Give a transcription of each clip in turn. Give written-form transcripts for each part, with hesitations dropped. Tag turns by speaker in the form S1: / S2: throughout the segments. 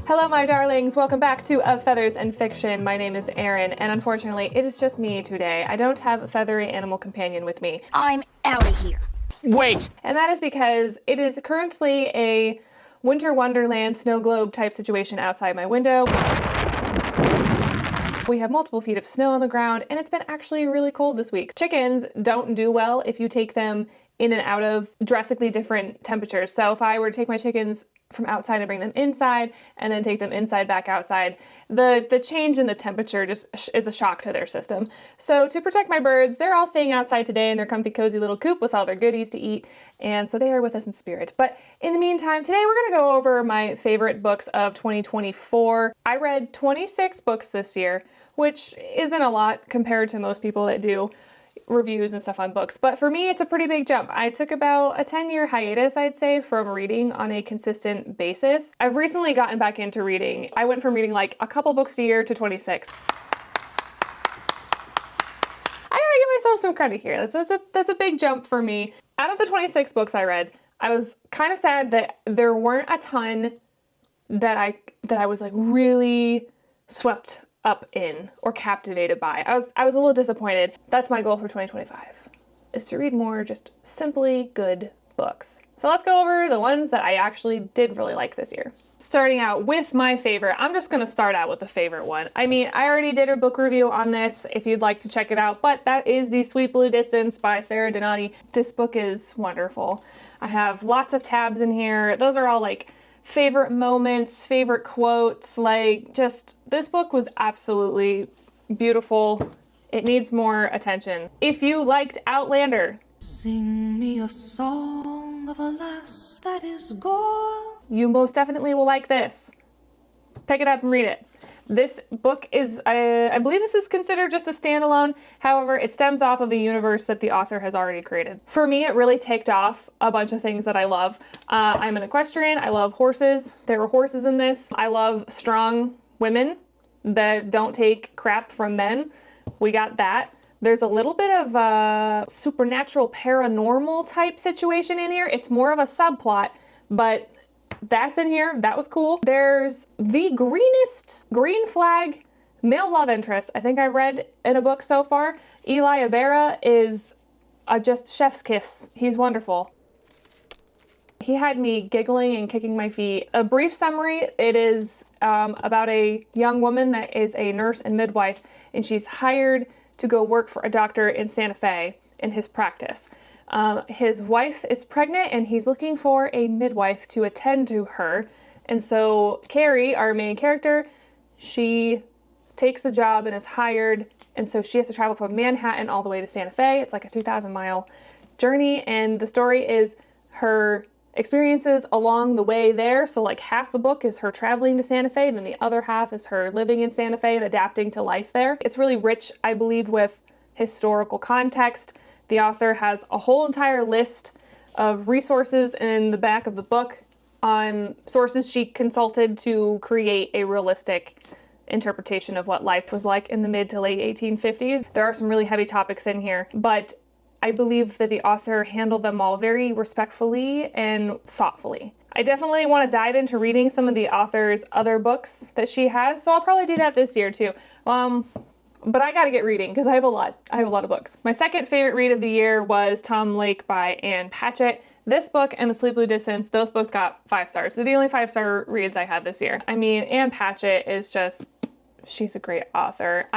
S1: Hello, my darlings. Welcome back to Of Feathers and Fiction. My name is Erin, and unfortunately, it is just me today. I don't have a feathery animal companion with me.
S2: I'm out of here.
S3: Wait!
S1: And that is because it is currently a winter wonderland snow globe type situation outside my window. We have multiple feet of snow on the ground, and it's been actually really cold this week. Chickens don't do well if you take them in and out of drastically different temperatures. So if I were to take my chickens from outside and bring them inside and then take them inside back outside, the change in the temperature just is a shock to their system. So to protect my birds, they're all staying outside today in their comfy cozy little coop with all their goodies to eat, and so they are with us in spirit. But in the meantime, today we're going to go over my favorite books of 2024. I read 26 books this year, which isn't a lot compared to most people that do reviews and stuff on books, but for me it's a pretty big jump. I took about a 10-year hiatus, I'd say, from reading on a consistent basis. I've recently gotten back into reading. I went from reading like a couple books a year to 26. I gotta give myself some credit here. That's a big jump for me. Out of the 26 books I read, I was kind of sad that there weren't a ton that I was like really swept up in or captivated by. I was a little disappointed. That's my goal for 2025, is to read more just simply good books. So let's go over the ones that I actually did really like this year. Starting out with my favorite, I'm just gonna start out with the favorite one. I mean, I already did a book review on this if you'd like to check it out, but that is The Sweet Blue Distance by Sarah Donati. This book is wonderful. I have lots of tabs in here. Those are all like favorite moments, favorite quotes, like just this book was absolutely beautiful. It needs more attention. If you liked Outlander,
S4: Sing me a song of a lass that is gone.
S1: you most definitely will like this. Pick it up and read it. This book is, I believe this is considered just a standalone. However, it stems off of a universe that the author has already created. For me, it really ticked off a bunch of things that I love. I'm an equestrian. I love horses. There were horses in this. I love strong women that don't take crap from men. We got that. There's a little bit of a supernatural paranormal type situation in here. It's more of a subplot, but that's in here. That was cool. There's the greenest green flag male love interest I think I've read in a book so far. Eli Ibarra is just chef's kiss. He's wonderful. He had me giggling and kicking my feet. A brief summary, it is about a young woman that is a nurse and midwife, and she's hired to go work for a doctor in Santa Fe in his practice. His wife is pregnant and he's looking for a midwife to attend to her. And so Carrie, our main character, she takes the job and is hired. And so she has to travel from Manhattan all the way to Santa Fe. It's like a 2,000-mile journey. And the story is her experiences along the way there. So like half the book is her traveling to Santa Fe, and then the other half is her living in Santa Fe and adapting to life there. It's really rich, I believe, with historical context. The author has a whole entire list of resources in the back of the book on sources she consulted to create a realistic interpretation of what life was like in the mid to late 1850s. There are some really heavy topics in here, but I believe that the author handled them all very respectfully and thoughtfully. I definitely want to dive into reading some of the author's other books that she has, so I'll probably do that this year too. But I gotta get reading because I have a lot of books. My second favorite read of the year was Tom Lake by Ann Patchett. This book and The Sweet Blue Distance, those both got 5 stars. They're the only 5-star reads I had this year. I mean, Ann Patchett is just, she's a great author.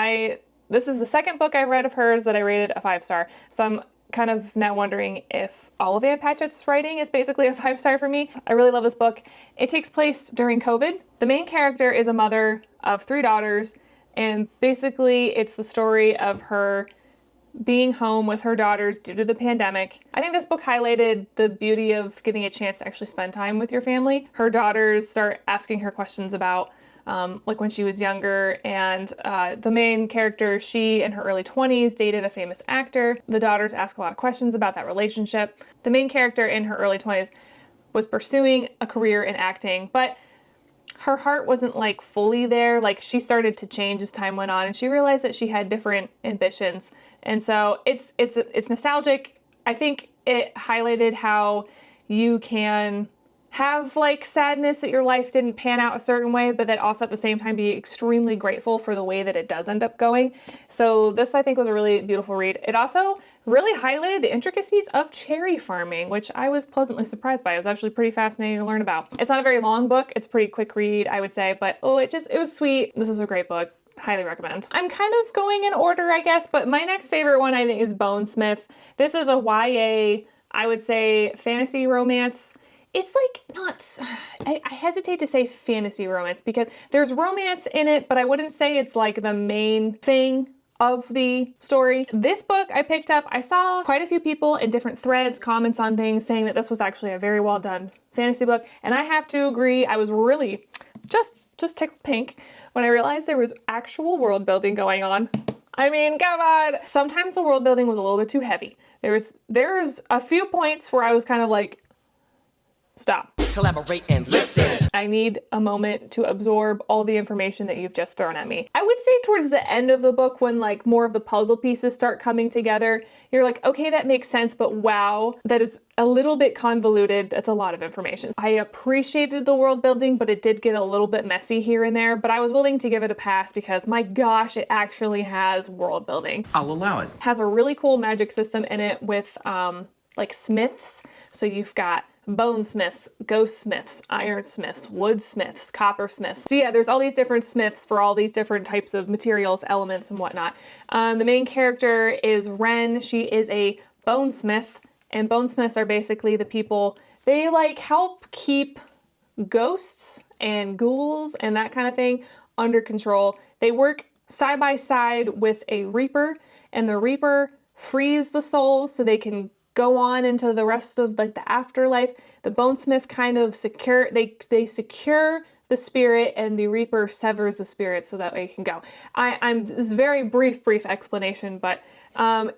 S1: This is the second book I read of hers that I rated a 5-star. So I'm kind of now wondering if all of Ann Patchett's writing is basically a 5-star for me. I really love this book. It takes place during COVID. The main character is a mother of 3 daughters, and basically it's the story of her being home with her daughters due to the pandemic. I think this book highlighted the beauty of getting a chance to actually spend time with your family. Her daughters start asking her questions about like when she was younger, and the main character, she in her early 20s dated a famous actor. The daughters ask a lot of questions about that relationship. The main character in her early 20s was pursuing a career in acting, but her heart wasn't like fully there. Like she started to change as time went on, and she realized that she had different ambitions. And so it's nostalgic. I think it highlighted how you can have like sadness that your life didn't pan out a certain way, but that also at the same time be extremely grateful for the way that it does end up going. So this I think was a really beautiful read. It also really highlighted the intricacies of cherry farming, which I was pleasantly surprised by. It was actually pretty fascinating to learn about. It's not a very long book. It's a pretty quick read, I would say, but oh, it was sweet. This is a great book. Highly recommend. I'm kind of going in order, I guess, but my next favorite one I think is Bonesmith. This is a YA, I would say, fantasy romance. It's like not, I hesitate to say fantasy romance because there's romance in it, but I wouldn't say it's like the main thing of the story. This book I picked up, I saw quite a few people in different threads, comments on things saying that this was actually a very well done fantasy book. And I have to agree, I was really just tickled pink when I realized there was actual world building going on. I mean, come on. Sometimes the world building was a little bit too heavy. There's a few points where I was kind of like, stop.
S2: Collaborate and listen.
S1: I need a moment to absorb all the information that you've just thrown at me. I would say towards the end of the book when like more of the puzzle pieces start coming together, you're like, okay, that makes sense, but wow, that is a little bit convoluted. That's a lot of information. I appreciated the world building, but it did get a little bit messy here and there, but I was willing to give it a pass because my gosh, it actually has world building.
S2: I'll allow it.
S1: It has a really cool magic system in it with like smiths. So you've got bonesmiths, ghostsmiths, ironsmiths, woodsmiths, coppersmiths. So yeah, there's all these different smiths for all these different types of materials, elements, and whatnot. The main character is Wren. She is a bonesmith, and bonesmiths are basically the people, they like help keep ghosts and ghouls and that kind of thing under control. They work side by side with a reaper, and the reaper frees the souls so they can go on into the rest of like the afterlife. The bonesmith kind of secure they secure the spirit, and the reaper severs the spirit so that way it can go. This is a very brief explanation, but I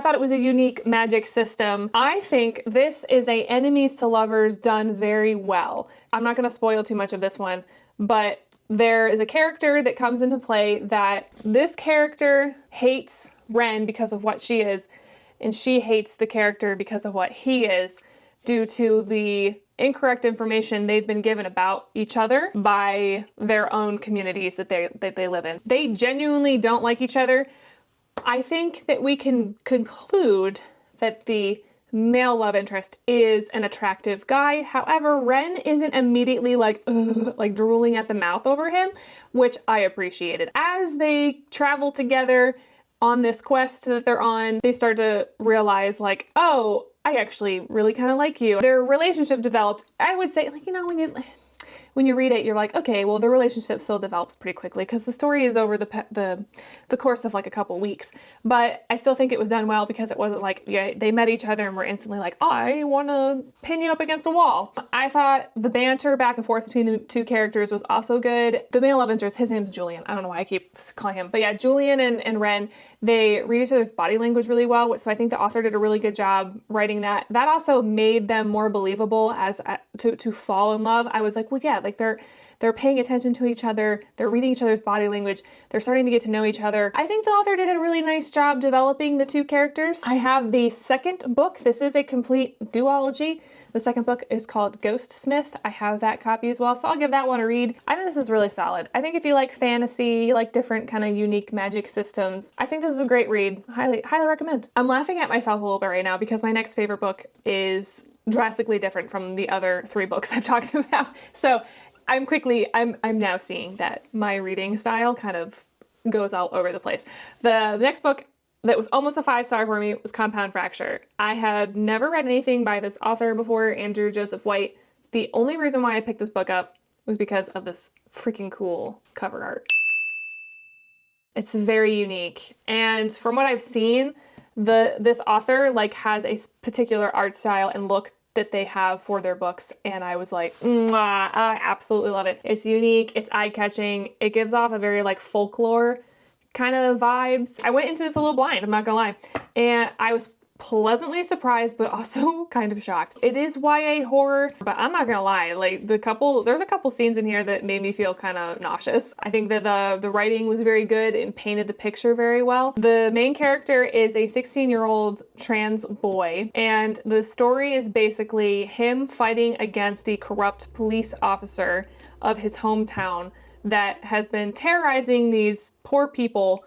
S1: thought it was a unique magic system. I think this is a enemies to lovers done very well. I'm not going to spoil too much of this one, but there is a character that comes into play that this character hates Wren because of what she is, and she hates the character because of what he is, due to the incorrect information they've been given about each other by their own communities that they live in. They genuinely don't like each other. I think that we can conclude that the male love interest is an attractive guy. However, Wren isn't immediately like drooling at the mouth over him, which I appreciated. As they travel together on this quest that they're on, they start to realize like, oh, I actually really kind of like you. Their relationship developed, I would say, like, you know, when you read it, you're like, okay, well, the relationship still develops pretty quickly because the story is over the course of like a couple weeks. But I still think it was done well because it wasn't like, yeah, they met each other and were instantly like, oh, I want to pin you up against a wall. I thought the banter back and forth between the two characters was also good. The male love interest, his name's Julian. I don't know why I keep calling him, but yeah, Julian and Wren, they read each other's body language really well. So I think the author did a really good job writing that. That also made them more believable as to fall in love. I was like, well, yeah, like they're paying attention to each other, they're reading each other's body language, they're starting to get to know each other. I think the author did a really nice job developing the two characters. I have the second book. This is a complete duology. The second book is called Ghostsmith. I have that copy as well, so I'll give that one a read. I think this is really solid. I think if you like fantasy, you like different kind of unique magic systems, I think this is a great read. Highly recommend. I'm laughing at myself a little bit right now because my next favorite book is drastically different from the other three books I've talked about. So I'm now seeing that my reading style kind of goes all over the place. The next book that was almost a 5-star for me was Compound Fracture. I had never read anything by this author before, Andrew Joseph White. The only reason why I picked this book up was because of this freaking cool cover art. It's very unique. And from what I've seen, this author like has a particular art style and look that they have for their books, and I was like, I absolutely love it. It's unique, it's eye-catching, it gives off a very like folklore kind of vibes. I went into this a little blind, I'm not gonna lie, and I was pleasantly surprised, but also kind of shocked. It is YA horror, but I'm not gonna lie, like there's a couple scenes in here that made me feel kind of nauseous. I think that the writing was very good and painted the picture very well. The main character is a 16-year-old trans boy, and the story is basically him fighting against the corrupt police officer of his hometown that has been terrorizing these poor people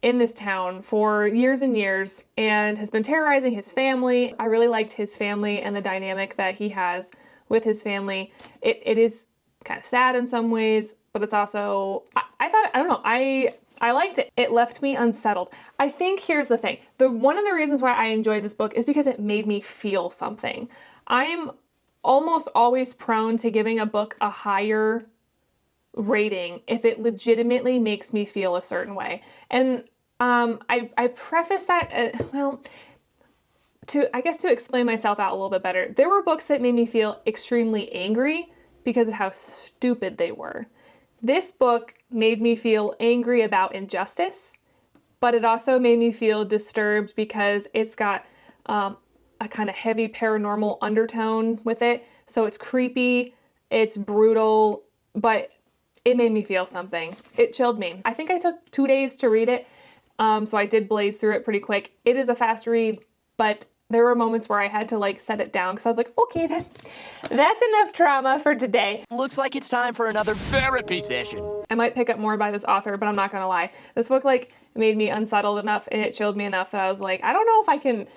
S1: in this town for years and years and has been terrorizing his family. I really liked his family and the dynamic that he has with his family. It is kind of sad in some ways, but it's also, I liked it. It left me unsettled. I think here's the thing. One of the reasons why I enjoyed this book is because it made me feel something. I'm almost always prone to giving a book a higher rating if it legitimately makes me feel a certain way. And I preface that, to explain myself out a little bit better. There were books that made me feel extremely angry because of how stupid they were. This book made me feel angry about injustice, but it also made me feel disturbed because it's got a kind of heavy paranormal undertone with it. So it's creepy, it's brutal, but it made me feel something. It chilled me. I think I took 2 days to read it, so I did blaze through it pretty quick. It is a fast read, but there were moments where I had to like set it down because I was like, okay, that's enough trauma for today.
S2: Looks like it's time for another therapy session.
S1: I might pick up more by this author, but I'm not gonna lie. This book like made me unsettled enough and it chilled me enough that I was like, I don't know if I can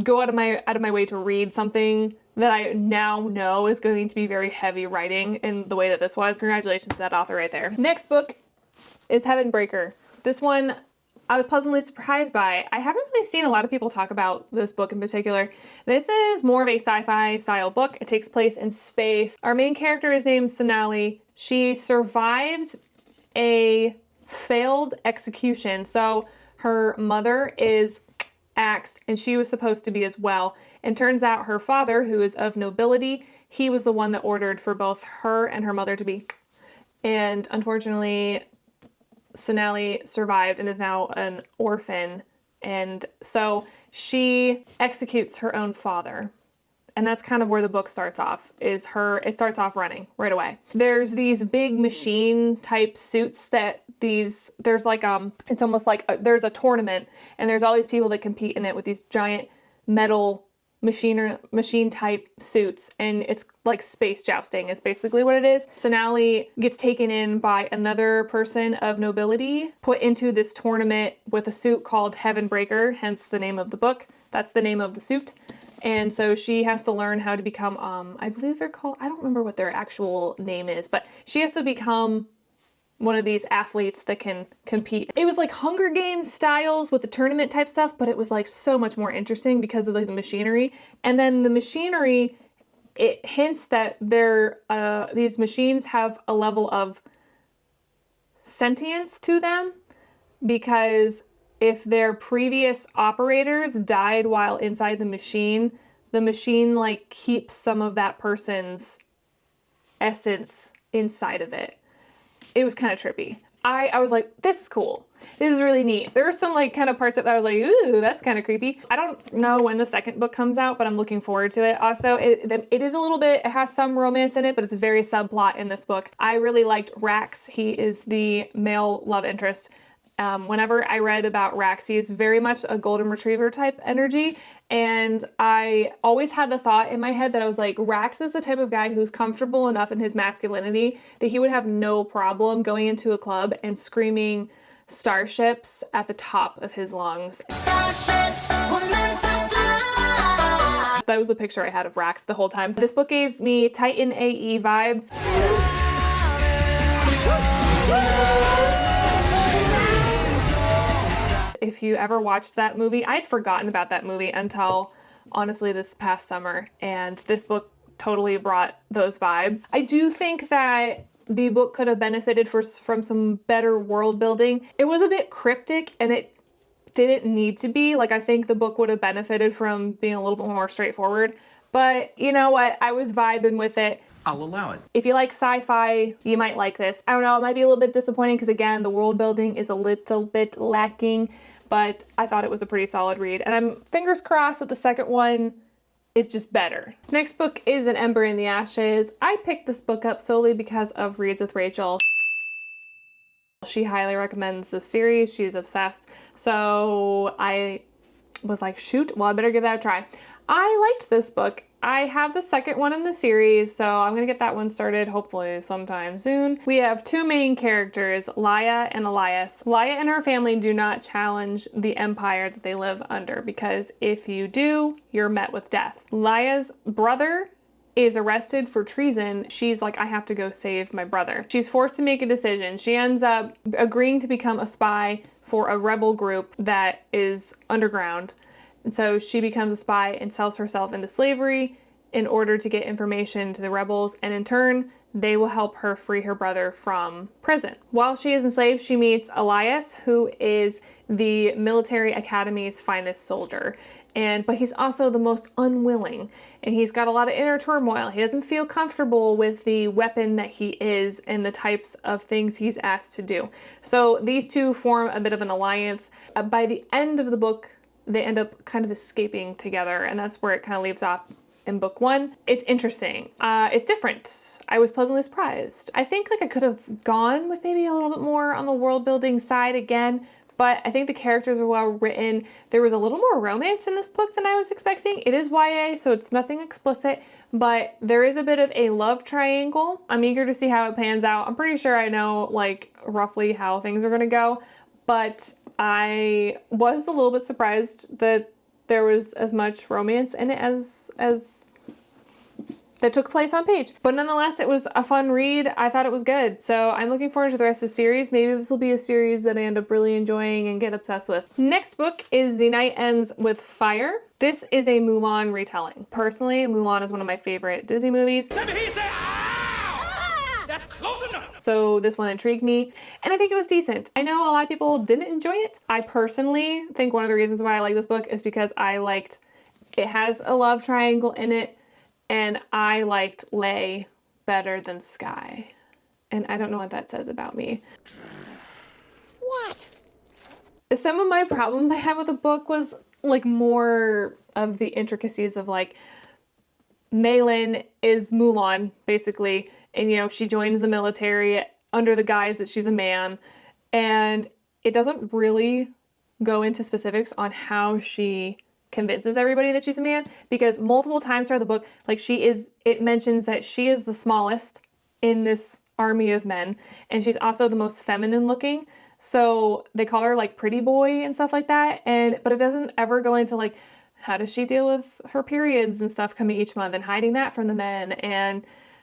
S1: go out of my way to read something that I now know is going to be very heavy writing in the way that this was. Congratulations to that author right there. Next book is Heaven Breaker. This one I was pleasantly surprised by. I haven't really seen a lot of people talk about this book in particular. This is more of a sci-fi style book. It takes place in space. Our main character is named Sonali. She survives a failed execution. So her mother is axed and she was supposed to be as well. And turns out her father, who is of nobility, he was the one that ordered for both her and her mother to be. And unfortunately, Sonali survived and is now an orphan. And so she executes her own father. And that's kind of where the book starts off, it starts off running right away. There's these big machine type suits that there's like, it's almost like there's a tournament and there's all these people that compete in it with these giant metal machine type suits, and it's like space jousting is basically what it is. Sonali gets taken in by another person of nobility, put into this tournament with a suit called Heaven Breaker, hence the name of the book. That's the name of the suit. And so she has to learn how to become, I believe they're called, I don't remember what their actual name is, but she has to become one of these athletes that can compete. It was like Hunger Games styles with the tournament type stuff, but it was like so much more interesting because of like the machinery. And then the machinery, it hints that these machines have a level of sentience to them, because if their previous operators died while inside the machine like keeps some of that person's essence inside of it. It was kind of trippy. I was like, this is cool. This is really neat. There were some like kind of parts that I was like, ooh, that's kind of creepy. I don't know when the second book comes out, but I'm looking forward to it. Also, it is a little bit, it has some romance in it, but it's very subplot in this book. I really liked Rax. He is the male love interest. Whenever I read about Rax, he is very much a golden retriever type energy. And I always had the thought in my head that I was like, Rax is the type of guy who's comfortable enough in his masculinity that he would have no problem going into a club and screaming starships at the top of his lungs. Starships were meant to fly. That was the picture I had of Rax the whole time. This book gave me Titan AE vibes. If you ever watched that movie, I'd forgotten about that movie until honestly this past summer, and this book totally brought those vibes. I do think that the book could have benefited from some better world building. It was a bit cryptic and it didn't need to be. Like, I think the book would have benefited from being a little bit more straightforward, but you know what? I was vibing with it.
S3: I'll allow it.
S1: If you like sci-fi, you might like this. I don't know, it might be a little bit disappointing because again, the world building is a little bit lacking, but I thought it was a pretty solid read. And I'm fingers crossed that the second one is just better. Next book is An Ember in the Ashes. I picked this book up solely because of Reads with Rachel. She highly recommends this series. She's obsessed. So I was like, shoot, well, I better give that a try. I liked this book. I have the second one in the series, so I'm gonna get that one started hopefully sometime soon. We have two main characters, Laia and Elias. Laia and her family do not challenge the empire that they live under, because if you do, you're met with death. Laia's brother is arrested for treason. She's like, I have to go save my brother. She's forced to make a decision. She ends up agreeing to become a spy for a rebel group that is underground. And so she becomes a spy and sells herself into slavery in order to get information to the rebels, and in turn, they will help her free her brother from prison. While she is enslaved, she meets Elias, who is the military academy's finest soldier. But he's also the most unwilling, and he's got a lot of inner turmoil. He doesn't feel comfortable with the weapon that he is and the types of things he's asked to do. So these two form a bit of an alliance. By the end of the book, they end up kind of escaping together, and that's where it kind of leaves off in book one. It's interesting. It's different. I was pleasantly surprised. I think like I could have gone with maybe a little bit more on the world building side again, but I think the characters were well written. There was a little more romance in this book than I was expecting. It is YA, so it's nothing explicit, but there is a bit of a love triangle. I'm eager to see how it pans out. I'm pretty sure I know like roughly how things are gonna go, but I was a little bit surprised that there was as much romance in it as that took place on page. But nonetheless, it was a fun read. I thought it was good. So I'm looking forward to the rest of the series. Maybe this will be a series that I end up really enjoying and get obsessed with. Next book is The Night Ends with Fire. This is a Mulan retelling. Personally, Mulan is one of my favorite Disney movies.
S3: Let me hear you say, ow! That's close enough.
S1: So this one intrigued me, and I think it was decent. I know a lot of people didn't enjoy it. I personally think one of the reasons why I like this book is because it has a love triangle in it, and I liked Lei better than Sky. And I don't know what that says about me.
S2: What?
S1: Some of my problems I had with the book was like more of the intricacies of like, Meilin is Mulan, basically, and you know, she joins the military under the guise that she's a man, and it doesn't really go into specifics on how she convinces everybody that she's a man, because multiple times throughout the book, like it mentions that she is the smallest in this army of men, and she's also the most feminine looking, so they call her like pretty boy and stuff like that, but it doesn't ever go into like, how does she deal with her periods and stuff coming each month and hiding that from the men, and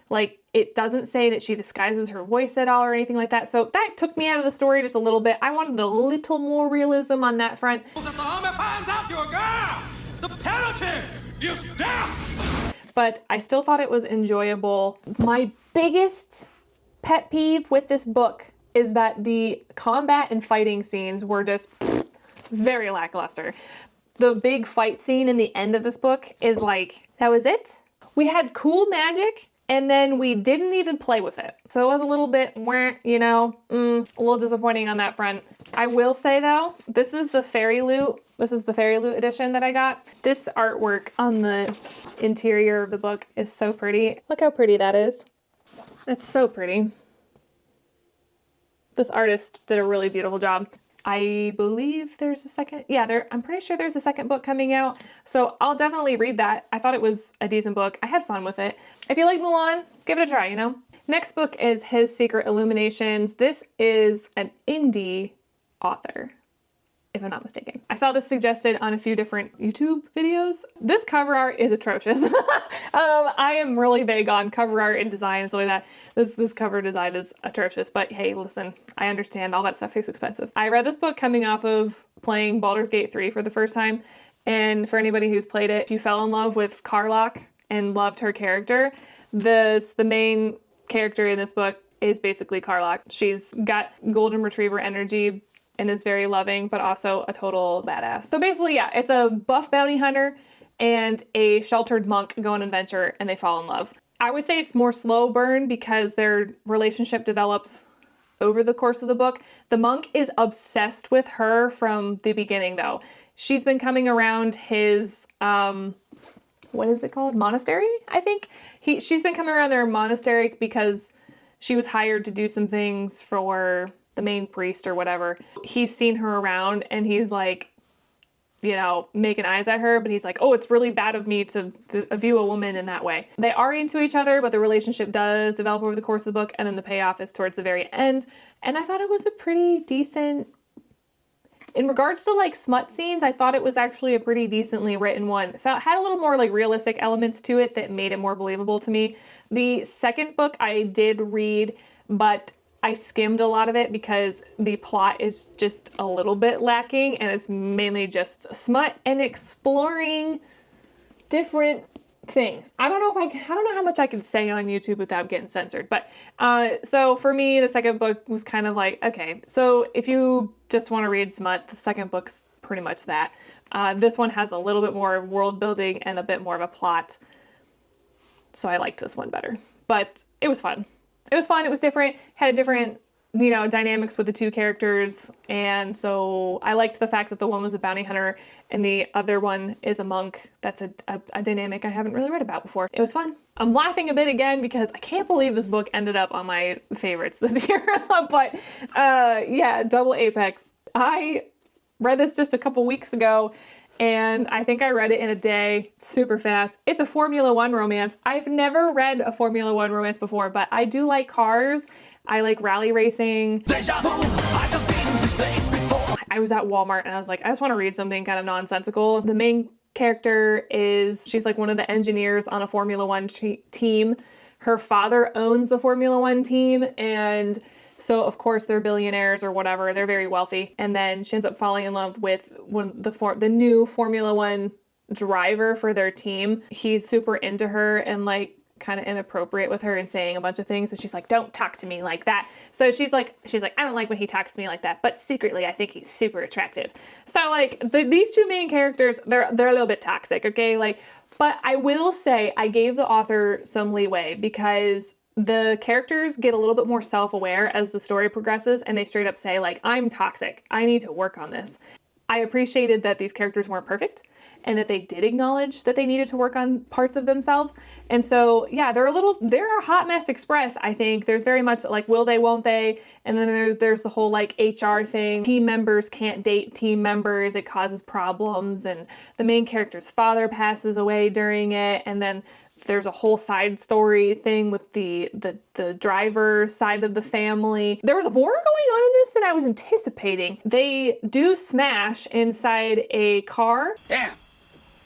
S1: like, it doesn't say that she disguises her voice at all or anything like that. So that took me out of the story just a little bit. I wanted a little more realism on that front.
S3: If the army finds out you're a girl, the penalty is death.
S1: But I still thought it was enjoyable. My biggest pet peeve with this book is that the combat and fighting scenes were just very lackluster. The big fight scene in the end of this book is like, that was it? We had cool magic, and then we didn't even play with it. So it was a little bit, you know, a little disappointing on that front. I will say though, this is the Fairy Loot. This is the Fairy Loot edition that I got. This artwork on the interior of the book is so pretty. Look how pretty that is. It's so pretty. This artist did a really beautiful job. I believe there's a second, I'm pretty sure there's a second book coming out, so I'll definitely read that. I thought it was a decent book. I had fun with it. If you like Mulan, give it a try, you know? Next book is His Secret Illuminations. This is an indie author, if I'm not mistaken. I saw this suggested on a few different YouTube videos. This cover art is atrocious. I am really big on cover art and design and stuff like that. This cover design is atrocious, but hey, listen, I understand all that stuff is expensive. I read this book coming off of playing Baldur's Gate 3 for the first time, and for anybody who's played it, if you fell in love with Karlach and loved her character, the main character in this book is basically Karlach. She's got golden retriever energy and is very loving, but also a total badass. So basically, yeah, it's a buff bounty hunter and a sheltered monk go on an adventure, and they fall in love. I would say it's more slow burn because their relationship develops over the course of the book. The monk is obsessed with her from the beginning, though. She's been coming around his, what is it called? Monastery, I think. She's been coming around their monastery because she was hired to do some things for the main priest or whatever. He's seen her around and he's like, you know, making eyes at her, but he's like, oh, it's really bad of me to view a woman in that way. They are into each other, but the relationship does develop over the course of the book, and then the payoff is towards the very end. And I thought it was a pretty decent, in regards to like smut scenes, I thought it was actually a pretty decently written one. Had a little more like realistic elements to it that made it more believable to me. The second book I did read, but I skimmed a lot of it because the plot is just a little bit lacking, and it's mainly just smut and exploring different things. I don't know how much I can say on YouTube without getting censored, but so for me, the second book was kind of like, okay, so if you just want to read smut, the second book's pretty much that. This one has a little bit more world building and a bit more of a plot, so I liked this one better, but it was fun. It was fun. It was different. Had a different, you know, dynamics with the two characters. And so I liked the fact that the one was a bounty hunter and the other one is a monk. That's a dynamic I haven't really read about before. It was fun. I'm laughing a bit again because I can't believe this book ended up on my favorites this year. But yeah, Double Apex. I read this just a couple weeks ago, and I think I read it in a day, super fast. It's a Formula One romance. I've never read a Formula One romance before, but I do like cars. I like rally racing. I was at Walmart and I was like, I just want to read something kind of nonsensical. The main character she's like one of the engineers on a Formula One team. Her father owns the Formula One team, and so of course they're billionaires or whatever. They're very wealthy. And then she ends up falling in love with the new Formula One driver for their team. He's super into her and like kind of inappropriate with her and saying a bunch of things. And she's like, don't talk to me like that. So she's like, I don't like when he talks to me like that, but secretly I think he's super attractive. So like these two main characters, they're a little bit toxic. Okay. Like, but I will say I gave the author some leeway because the characters get a little bit more self-aware as the story progresses, and they straight up say like, I'm toxic. I need to work on this. I appreciated that these characters weren't perfect and that they did acknowledge that they needed to work on parts of themselves. And so, yeah, they're a hot mess express, I think. There's very much like, will they, won't they? And then there's the whole like HR thing. Team members can't date team members. It causes problems. And the main character's father passes away during it. And then there's a whole side story thing with the driver side of the family. There was more going on in this than I was anticipating. They do smash inside a car.
S2: Damn,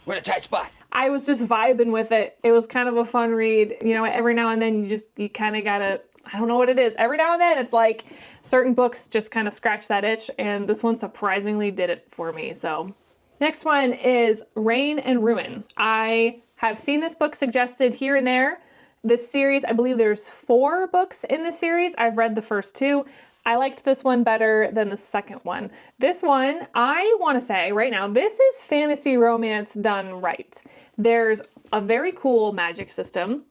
S2: we're in a tight spot.
S1: I was just vibing with it. It was kind of a fun read. You know, every now and then you kind of gotta, I don't know what it is. Every now and then it's like certain books just kind of scratch that itch, and this one surprisingly did it for me. So next one is Reign and Ruin. I have seen this book suggested here and there. This series, I believe there's 4 books in this series. I've read the first 2. I liked this one better than the second one. This one, I want to say right now, this is fantasy romance done right. There's a very cool magic system,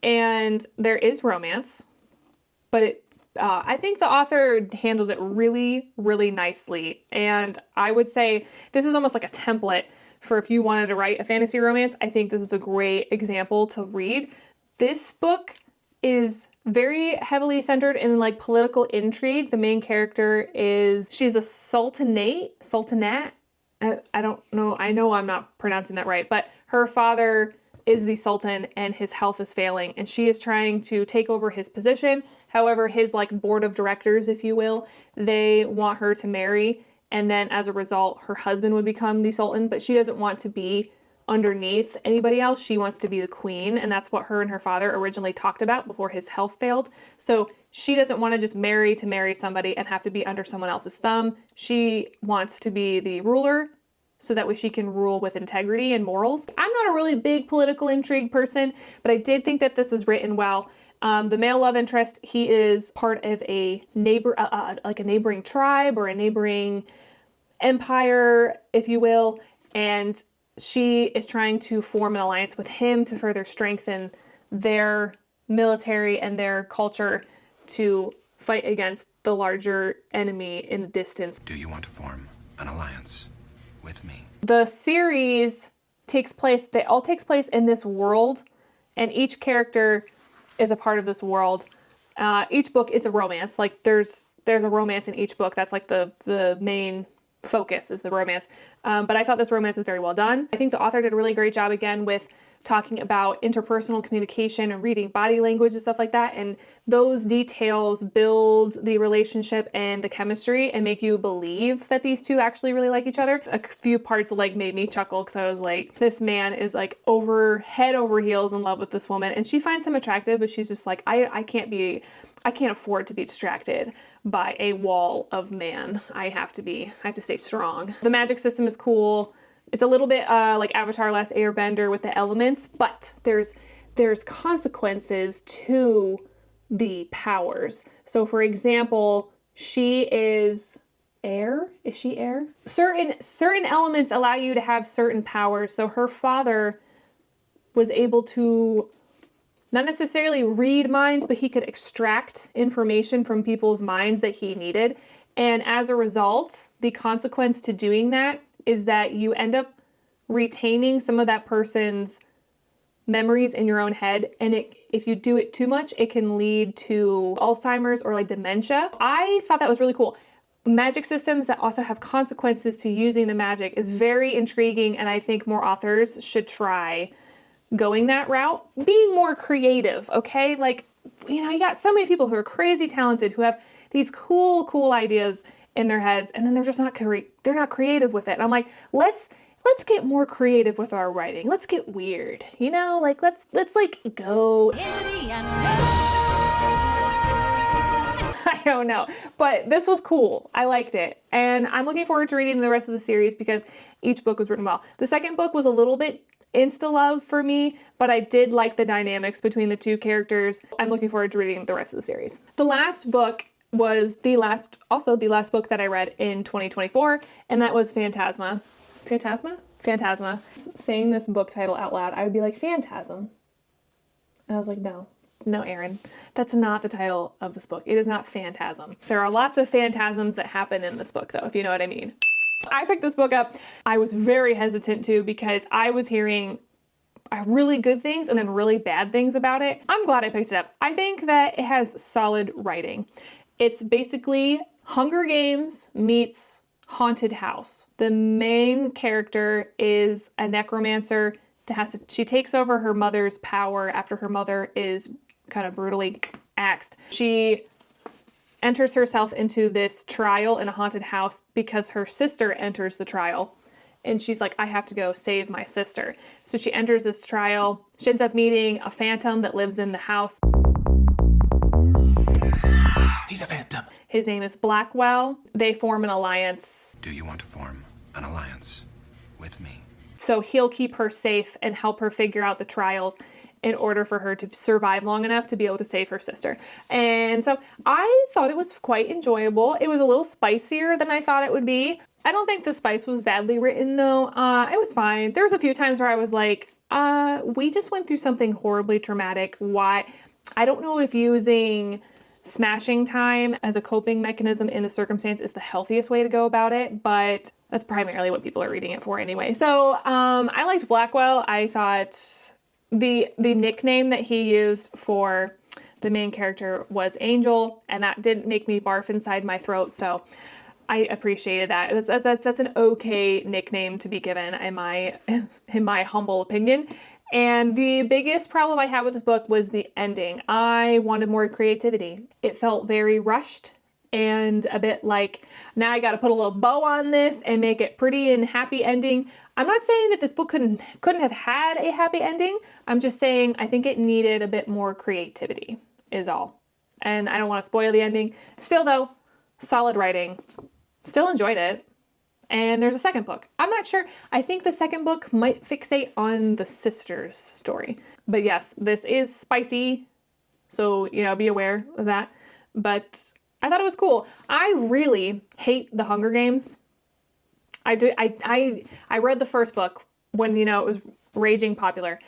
S1: and there is romance, but I think the author handled it really, really nicely. And I would say this is almost like a template for if you wanted to write a fantasy romance. I think this is a great example to read. This book is very heavily centered in like political intrigue. The main character she's a sultanate. I don't know. I know I'm not pronouncing that right, but her father is the sultan and his health is failing, and she is trying to take over his position. However, his like board of directors, if you will, they want her to marry. And then as a result, her husband would become the sultan, but she doesn't want to be underneath anybody else. She wants to be the queen. And that's what her and her father originally talked about before his health failed. So she doesn't want to just marry somebody and have to be under someone else's thumb. She wants to be the ruler so that way she can rule with integrity and morals. I'm not a really big political intrigue person, but I did think that this was written well. The male love interest, he is part of a like a neighboring tribe or a neighboring empire, if you will, and she is trying to form an alliance with him to further strengthen their military and their culture to fight against the larger enemy in the distance.
S5: Do you want to form an alliance with me?
S1: The series all takes place in this world, and each character is a part of this world. Each book, it's a romance. Like there's a romance in each book. That's like the main focus is the romance. But I thought this romance was very well done. I think the author did a really great job again with talking about interpersonal communication and reading body language and stuff like that. And those details build the relationship and the chemistry and make you believe that these two actually really like each other. A few parts like made me chuckle because I was like, this man is like head over heels in love with this woman, and she finds him attractive, but she's just like, I can't afford to be distracted by a wall of man. I have to stay strong. The magic system is cool. It's a little bit like Avatar: Last Airbender with the elements, but there's consequences to the powers. So for example, she is air. Is she air? Certain elements allow you to have certain powers. So her father was able to not necessarily read minds, but he could extract information from people's minds that he needed. And as a result, the consequence to doing that is that you end up retaining some of that person's memories in your own head. And if you do it too much, it can lead to Alzheimer's or like dementia. I thought that was really cool. Magic systems that also have consequences to using the magic is very intriguing, and I think more authors should try going that route. Being more creative, okay? Like, you got so many people who are crazy talented who have these cool ideas in their heads, and then they're just not creative with it. And I'm like, let's get more creative with our writing. Let's get weird, like let's like go into the unknown. I don't know, but this was cool. I liked it, and I'm looking forward to reading the rest of the series because each book was written well. The second book was a little bit insta love for me, but I did like the dynamics between the two characters. I'm looking forward to reading the rest of the series. The last book was the last book that I read in 2024, and that was Phantasma. Phantasma. Saying this book title out loud, I would be like, Phantasm. And I was like, no, Erin, that's not the title of this book. It is not Phantasm. There are lots of phantasms that happen in this book, though, if you know what I mean. I picked this book up. I was very hesitant to because I was hearing really good things and then really bad things about it. I'm glad I picked it up. I think that it has solid writing. It's basically Hunger Games meets Haunted House. The main character is a necromancer that she takes over her mother's power after her mother is kind of brutally axed. She enters herself into this trial in a haunted house because her sister enters the trial. And she's like, I have to go save my sister. So she enters this trial. She ends up meeting a phantom that lives in the house.
S3: He's a phantom.
S1: His name is Blackwell. They form an alliance.
S5: Do you want to form an alliance with me?
S1: So he'll keep her safe and help her figure out the trials in order for her to survive long enough to be able to save her sister. And so I thought it was quite enjoyable. It was a little spicier than I thought it would be. I don't think the spice was badly written though. It was fine. There was a few times where I was like, we just went through something horribly traumatic. Why? I don't know if using smashing time as a coping mechanism in the circumstance is the healthiest way to go about it, but that's primarily what people are reading it for anyway. So I liked Blackwell. I thought the nickname that he used for the main character was Angel, and that didn't make me barf inside my throat, so I appreciated that. That's an okay nickname to be given in my humble opinion. And the biggest problem I had with this book was the ending. I wanted more creativity. It felt very rushed and a bit like, now I got to put a little bow on this and make it pretty and happy ending. I'm not saying that this book couldn't have had a happy ending. I'm just saying I think it needed a bit more creativity is all. And I don't want to spoil the ending. Still though, solid writing. Still enjoyed it. And there's a second book. I'm not sure. I think the second book might fixate on the sisters' story. But yes, this is spicy. So, be aware of that. But I thought it was cool. I really hate the Hunger Games. I read the first book when, it was raging popular.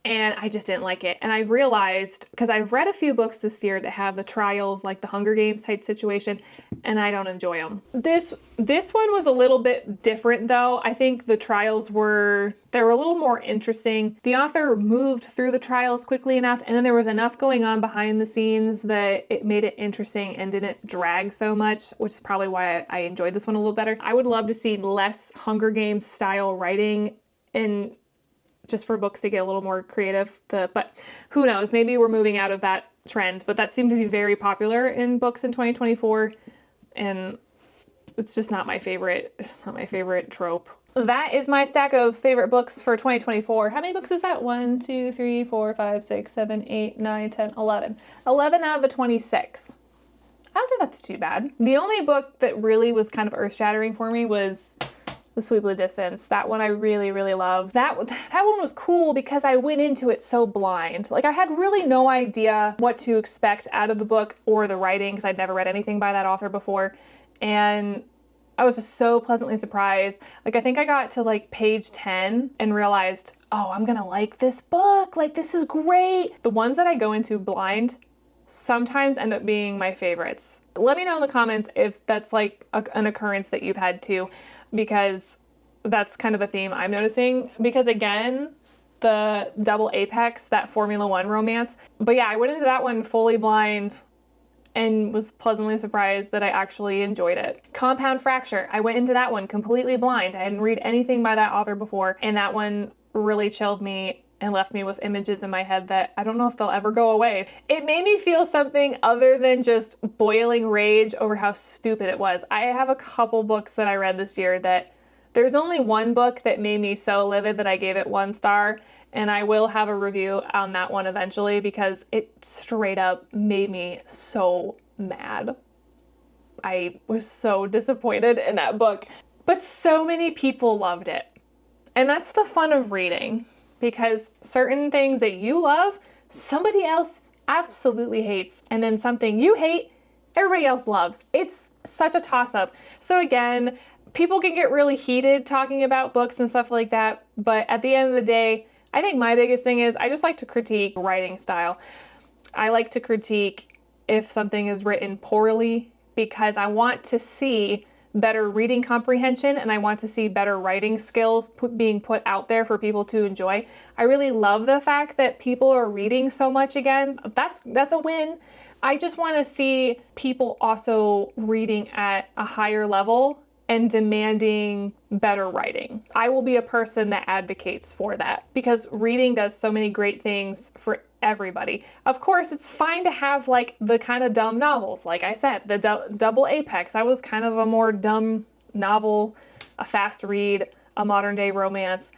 S1: and I just didn't like it. And I realized, because I've read a few books this year that have the trials, like the Hunger Games type situation, and I don't enjoy them. This one was a little bit different though. I think the trials were a little more interesting. The author moved through the trials quickly enough, and then there was enough going on behind the scenes that it made it interesting and didn't drag so much, which is probably why I enjoyed this one a little better. I would love to see less Hunger Games style writing, and just for books to get a little more creative. But who knows, maybe we're moving out of that trend, but that seemed to be very popular in books in 2024, and it's just not my favorite. It's not my favorite trope. That is my stack of favorite books for 2024. How many books is that? 1, 2, 3, 4, 5, 6, 7, 8, 9, 10, 11. 11 out of the 26. I don't think that's too bad. The only book that really was kind of earth-shattering for me was The Sweep of the Distance. That one I really, really loved. That one was cool because I went into it so blind. Like, I had really no idea what to expect out of the book or the writing, because I'd never read anything by that author before. And I was just so pleasantly surprised. Like, I think I got to like page 10 and realized, oh, I'm gonna like this book. Like, this is great. The ones that I go into blind sometimes end up being my favorites. Let me know in the comments if that's like an occurrence that you've had too, because that's kind of a theme I'm noticing. Because again, the Double Apex, that Formula One romance. But yeah, I went into that one fully blind and was pleasantly surprised that I actually enjoyed it. Compound Fracture, I went into that one completely blind. I hadn't read anything by that author before, and that one really chilled me and left me with images in my head that I don't know if they'll ever go away. It made me feel something other than just boiling rage over how stupid it was. I have a couple books that I read this year that there's only one book that made me so livid that I gave it 1 star, and I will have a review on that one eventually because it straight up made me so mad. I was so disappointed in that book, but so many people loved it. And that's the fun of reading, because certain things that you love, somebody else absolutely hates, and then something you hate, everybody else loves. It's such a toss-up. So again, people can get really heated talking about books and stuff like that, but at the end of the day, I think my biggest thing is I just like to critique writing style. I like to critique if something is written poorly, because I want to see better reading comprehension and I want to see better writing skills being put out there for people to enjoy. I really love the fact that people are reading so much again. That's a win. I just want to see people also reading at a higher level and demanding better writing. I will be a person that advocates for that, because reading does so many great things for everybody. Of course, it's fine to have like the kind of dumb novels. Like I said, the Double Apex, that was kind of a more dumb novel, a fast read, a modern day romance.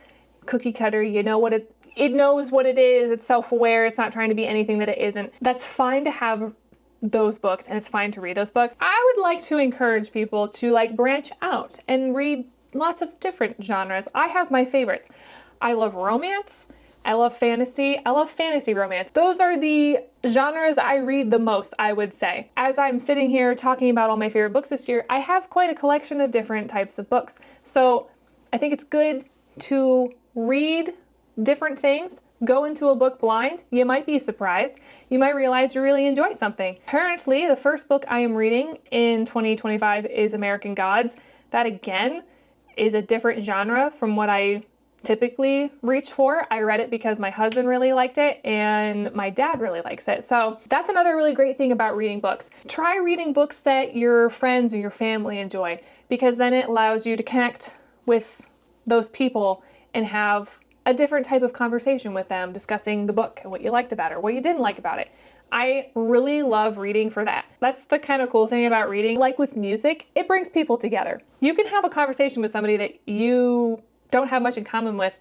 S1: Cookie cutter, you know what it knows what it is, it's self-aware, it's not trying to be anything that it isn't. That's fine to have those books, and it's fine to read those books. I would like to encourage people to like branch out and read lots of different genres. I have my favorites. I love romance. I love fantasy. I love fantasy romance. Those are the genres I read the most, I would say. As I'm sitting here talking about all my favorite books this year, I have quite a collection of different types of books. So I think it's good to read different things. Go into a book blind. You might be surprised. You might realize you really enjoy something. Currently, the first book I am reading in 2025 is American Gods. That again is a different genre from what I typically reach for. I read it because my husband really liked it and my dad really likes it. So that's another really great thing about reading books. Try reading books that your friends or your family enjoy, because then it allows you to connect with those people and have a different type of conversation with them, discussing the book and what you liked about it or what you didn't like about it. I really love reading for that. That's the kind of cool thing about reading. Like with music, it brings people together. You can have a conversation with somebody that you don't have much in common with.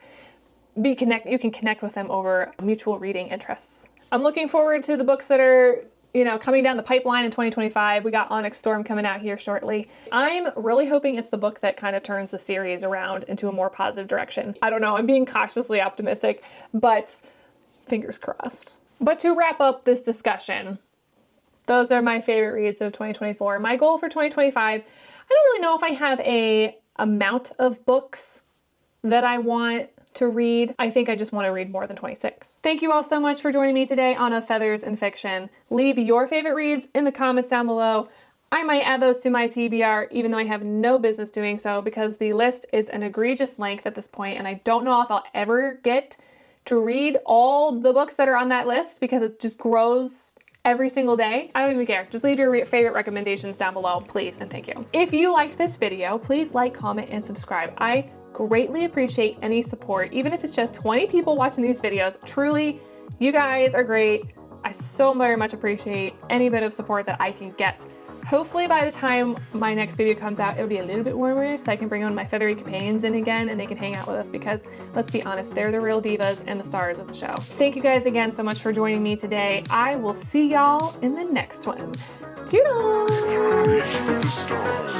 S1: You can connect with them over mutual reading interests. I'm looking forward to the books that are, coming down the pipeline in 2025. We got Onyx Storm coming out here shortly. I'm really hoping it's the book that kind of turns the series around into a more positive direction. I don't know, I'm being cautiously optimistic, but fingers crossed. But to wrap up this discussion, those are my favorite reads of 2024. My goal for 2025, I don't really know if I have a amount of books that I want to read. I think I just want to read more than 26. Thank you all so much for joining me today on A Feathers in Fiction. Leave your favorite reads in the comments down below. I might add those to my TBR, even though I have no business doing so, because the list is an egregious length at this point, and I don't know if I'll ever get to read all the books that are on that list because it just grows every single day. I don't even care. Just leave your favorite recommendations down below, please, and thank you. If you liked this video, please like, comment, and subscribe. I greatly appreciate any support, even if it's just 20 people watching these videos. Truly, you guys are great. I so very much appreciate any bit of support that I can get. Hopefully by the time my next video comes out, it'll be a little bit warmer so I can bring on my feathery companions in again and they can hang out with us because, let's be honest, they're the real divas and the stars of the show. Thank you guys again so much for joining me today. I will see y'all in the next one. Toodles!
S6: Reach for the stars.